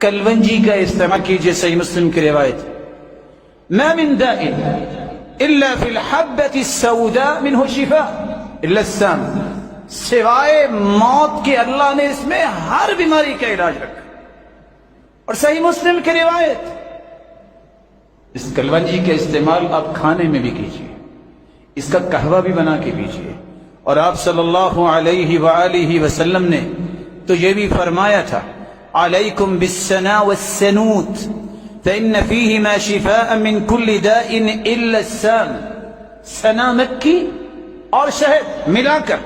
کلونجی کا استعمال کیجئے، صحیح مسلم کی روایت، ما من داء الا فی الحبۃ السوداء منہ شفاء الا السام، سوائے موت کے اللہ نے اس میں ہر بیماری کا علاج رکھا۔ اور صحیح مسلم کی روایت، اس کلونجی کا استعمال آپ کھانے میں بھی کیجئے، اس کا قہوہ بھی بنا کے پیجئے۔ اور آپ صلی اللہ علیہ وآلہ وسلم نے تو یہ بھی فرمایا تھا، علیکم بالسنا والسنوت فإن فیہما شفاء من کل داء الا السام، سنا مکی اور شہد ملا کر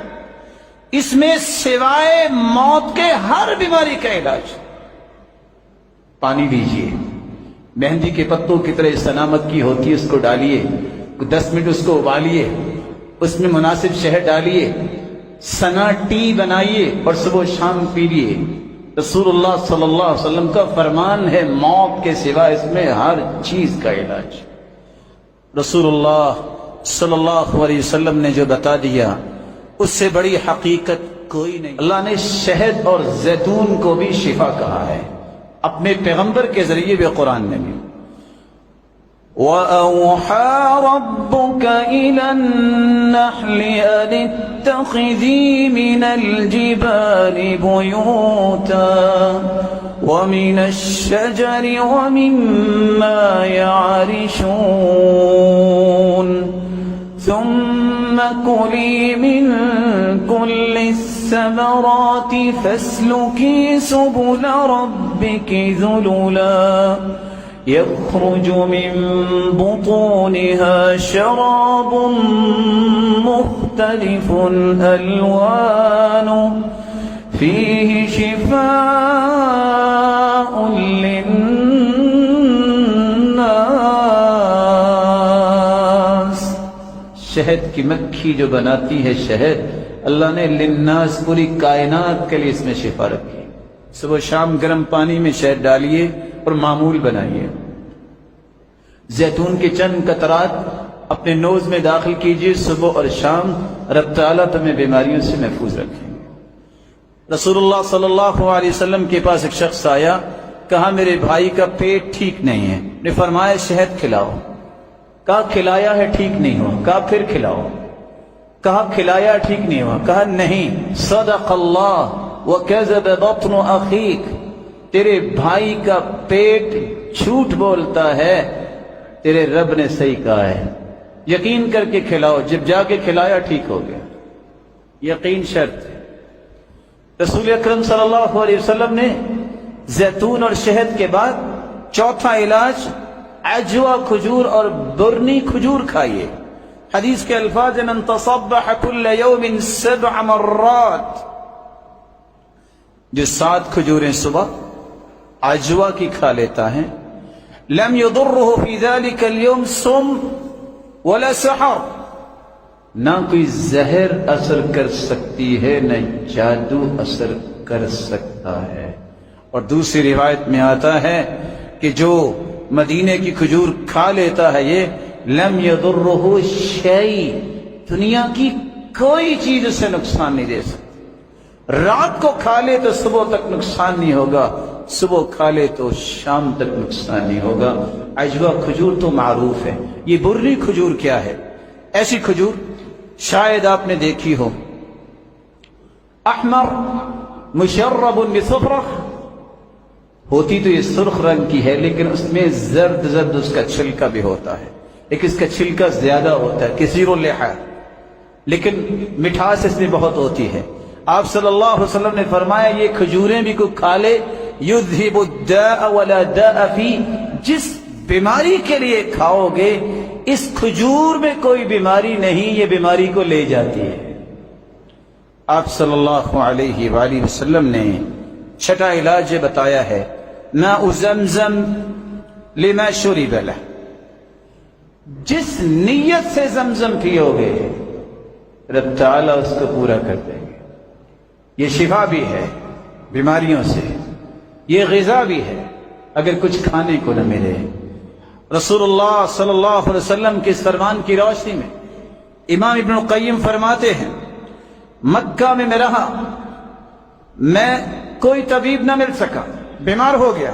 اس میں سوائے موت کے ہر بیماری کا علاج۔ پانی لیجئے، مہندی کے پتوں کی طرح سنا مکی ہوتی ہے، اس کو ڈالیے، 10 منٹ اس کو ابالیے، اس میں مناسب شہد ڈالیے، سنا ٹی بنائیے اور صبح و شام پیجئے۔ رسول اللہ صلی اللہ علیہ وسلم کا فرمان ہے، موت کے سوا اس میں ہر چیز کا علاج۔ رسول اللہ صلی اللہ علیہ وسلم نے جو بتا دیا اس سے بڑی حقیقت کوئی نہیں۔ اللہ نے شہد اور زیتون کو بھی شفا کہا ہے اپنے پیغمبر کے ذریعے بھی، قرآن میں بھی۔ وَأَوْحَى رَبُّكَ إِلَى النَّحْلِ أَنِ اتَّخِذِي مِنَ الْجِبَالِ بُيُوتًا وَمِنَ الشَّجَرِ وَمِمَّا يَعْرِشُونَ ثُمَّ كُلِي مِن كُلِّ الثَّمَرَاتِ فَاسْلُكِي سُبُلَ رَبِّكِ ذُلُلًا يخرج من بطونها شراب مختلف ألوانه فيه شفاء للناس۔ شہد کی مکھی جو بناتی ہے شہد، اللہ نے للناس پوری کائنات کے لیے اس میں شفا رکھی۔ صبح شام گرم پانی میں شہد ڈالیے اور معمول بنائیے۔ زیتون کے چند قطرات اپنے نوز میں داخل کیجئے صبح اور شام، رب تعالیٰ تمہیں بیماریوں سے محفوظ رکھیں گے۔ رسول اللہ صلی اللہ علیہ وسلم کے پاس ایک شخص آیا، کہا میرے بھائی کا پیٹ ٹھیک نہیں ہے، نے فرمایا شہد کھلاؤ، کہا کھلایا ہے ٹھیک نہیں ہوا، کہا پھر کھلاؤ، کہا کھلایا ٹھیک نہیں ہوا، کہا نہیں، صدق اللہ وَكَذَبَ بَطْنُ أَخِيكَ، تیرے بھائی کا پیٹ جھوٹ بولتا ہے، تیرے رب نے صحیح کہا ہے، یقین کر کے کھلاؤ۔ جب جا کے کھلایا ٹھیک ہو گیا، یقین شرط ہے۔ رسول اکرم صلی اللہ علیہ وسلم نے زیتون اور شہد کے بعد چوتھا علاج عجوہ کھجور اور برنی کھجور کھائیے۔ حدیث کے الفاظ من تصبح كل يوم 7 مرات، جو 7 کھجوریں صبح عجوہ کی کھا لیتا ہے، لم يضره في ذلك اليوم سم ولا سحر، نہ کوئی زہر اثر کر سکتی ہے نہ جادو اثر کر سکتا ہے۔ اور دوسری روایت میں آتا ہے کہ جو مدینے کی کھجور کھا لیتا ہے یہ لم يضره شيء، دنیا کی کوئی چیز اسے نقصان نہیں دے سکتی۔ رات کو کھا لے تو صبح تک نقصان نہیں ہوگا، صبح کھا لے تو شام تک نقصان نہیں ہوگا۔ عجوہ کھجور تو معروف ہے۔ یہ برنی کھجور کیا ہے؟ ایسی کھجور شاید آپ نے دیکھی ہو، احمر مشرب بصفرہ، ہوتی تو یہ سرخ رنگ کی ہے لیکن اس میں زرد زرد اس کا چھلکا بھی ہوتا ہے، لیکن اس کا چھلکا زیادہ ہوتا ہے، کثیر اللحا، لیکن مٹھاس اس میں بہت ہوتی ہے۔ آپ صلی اللہ علیہ وسلم نے فرمایا یہ کھجوریں بھی کوئی کھا لے، یذہب الداء ولا داء فی، جس بیماری کے لیے کھاؤ گے اس کھجور میں کوئی بیماری نہیں، یہ بیماری کو لے جاتی ہے۔ آپ صلی اللہ علیہ وآلہ وسلم نے چھٹا علاج یہ بتایا ہے، ماء زمزم لما شرب لہ، جس نیت سے زمزم پیو گے رب تعالیٰ اس کو پورا کر دیں گے۔ یہ شفا بھی ہے بیماریوں سے، یہ غذا بھی ہے اگر کچھ کھانے کو نہ ملے۔ رسول اللہ صلی اللہ علیہ وسلم کے اس فرمان کی روشنی میں امام ابن القیم فرماتے ہیں، مکہ میں رہا، میں کوئی طبیب نہ مل سکا، بیمار ہو گیا،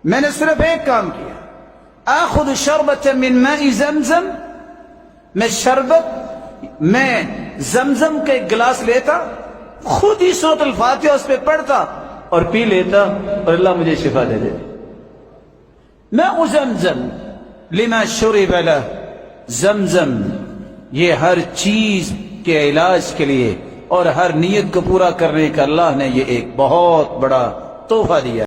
میں نے صرف ایک کام کیا، آخذ شربت من ماء زمزم، میں شربت میں زمزم کا ایک گلاس لیتا، خود ہی سورۃ الفاتحہ اس پہ پڑھتا اور پی لیتا، اور اللہ مجھے شفا دے دے۔ ماء زمزم لما شرب له، زمزم یہ ہر چیز کے علاج کے لیے اور ہر نیت کو پورا کرنے کا اللہ نے یہ ایک بہت بڑا تحفہ دیا۔